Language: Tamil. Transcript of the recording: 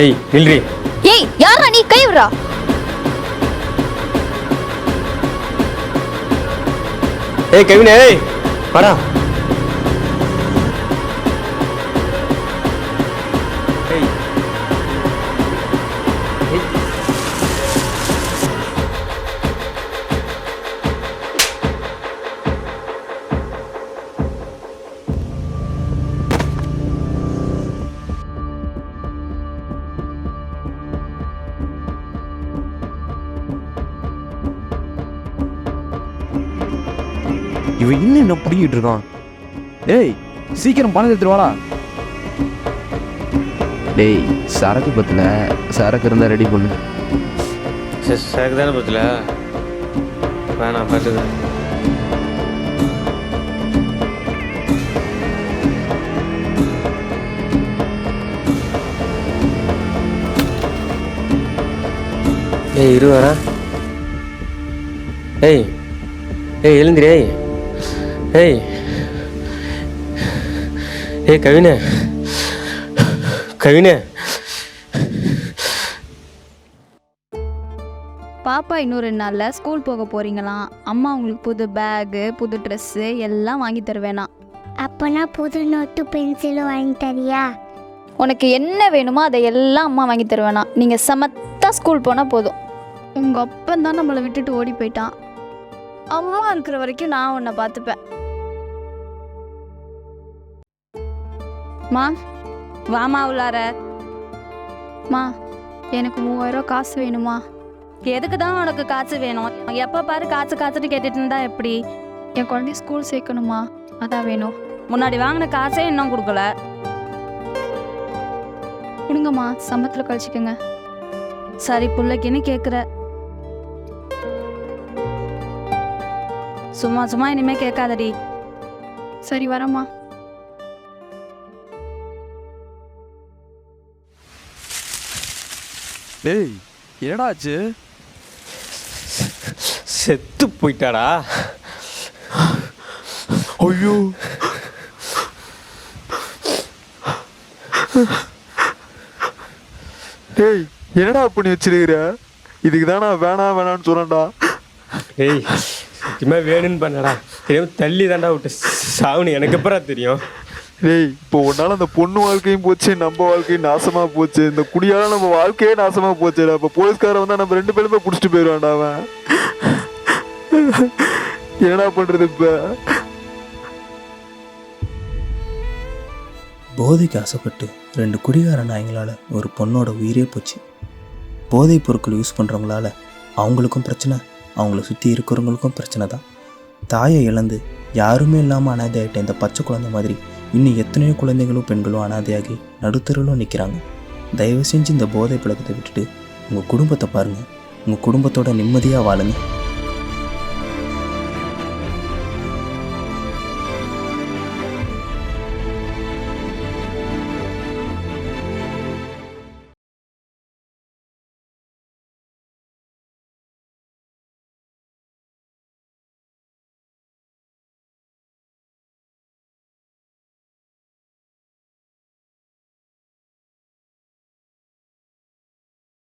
ஏய் நில்றி. ஏய் யாரா நீ? கை விடுறா. ஏய் கவினே, ஏய் வாடா. ஏய் இவன் இன்னும் என்ன பிடிக்கிட்டு இருக்கான்? டேய் சீக்கிரம் பணம் எடுத்துட்டு வாடா. டேய் சரக்கு பத்தில் சரக்கு இருந்தால் ரெடி பண்ணு. சரக்கு தானே பத்தல, வேணாம் பார்த்துக்கிறேன். ஏய் இரு வரேன். ஏய் ஏய் எழுந்திரி. ஏய் ஏய் ஏய் கவினே, கவினே. பாப்பா இன்னும் 2 நாளில் ஸ்கூல் போக போறீங்களாம். அம்மா உங்களுக்கு புது பேகு புது ட்ரெஸ்ஸு எல்லாம் வாங்கி தருவேனா. அப்போனா புது நோட்டு பென்சிலும் வாங்கி தரியா? உனக்கு என்ன வேணுமோ அதை எல்லாம் அம்மா வாங்கி தருவேனா. நீங்கள் சமத்தா ஸ்கூல் போனால் போதும். உங்கள் அப்பன் தான் நம்மளை விட்டுட்டு ஓடி போயிட்டான். அம்மா இருக்கிற வரைக்கும் நான் உன்னை பார்த்துப்பேன். மா வாமா உள்ளார. மா எனக்கு 3000 காசு வேணுமா. எதுக்கு தான் உனக்கு காசு வேணும்? எப்போ பாரு காசு காசுன்னு கேட்டுட்டு இருந்தா எப்படி? என் குழந்தைய ஸ்கூல் சேர்க்கணுமா, அதான் வேணும். முன்னாடி வாங்கின காசே இன்னும் கொடுக்கல. கொடுங்கம்மா, சம்பளத்தில் கழிச்சிக்கோங்க. சரி பிள்ளைக்குன்னு கேட்குற. சும்மா சும்மா இனிமே கேட்காதடி. சரி வரம்மா. டேய் என்னடா ஆச்சு? செத்து போயிட்டாடா. ஐயோ டேய் என்னடா பண்ணி வச்சிருக்கிற? இதுக்கு தான் நான் வேணான்னு சொன்னேன்டா. ஏய் சத்தியமா வேணும்னு பண்ணடா, தெரியாம தள்ளி தாண்டா விட்டு சாவுன்னு எனக்கு எப்பறம் தெரியும். டேய் இப்போ உன்னால அந்த பொண்ணு வாழ்க்கையும் போச்சு, நம்ம வாழ்க்கையும் நாசமாக போச்சு. இந்த குடியால நம்ம வாழ்க்கையே நாசமாக போச்சுடா. இப்போ போலீஸ்காரன் வந்தால் நம்ம 2 பேருமே பிடிச்சிட்டு போயிடுவான்டா அவன். என்னடா பண்ணுறது இப்போ? போதைக்கு ஆசைப்பட்டு 2 குடிகார நாய்ங்களால் ஒரு பொண்ணோட உயிரே போச்சு. போதைப் பொருட்கள் யூஸ் பண்ணுறவங்களால அவங்களுக்கும் பிரச்சனை, அவங்கள சுற்றி இருக்கிறவங்களுக்கும் பிரச்சனை தான். தாயை இழந்து யாருமே இல்லாமல் அனாதையாகிட்ட இந்த பச்சை குழந்தை மாதிரி இன்னும் எத்தனையோ குழந்தைகளும் பெண்களும் அனாதையாகி நடுத்தருவிலும் நிற்கிறாங்க. தயவு செஞ்சு இந்த போதை பழக்கத்தை விட்டுட்டு உங்கள் குடும்பத்தை பாருங்கள், உங்கள் குடும்பத்தோட நிம்மதியாக வாழுங்க.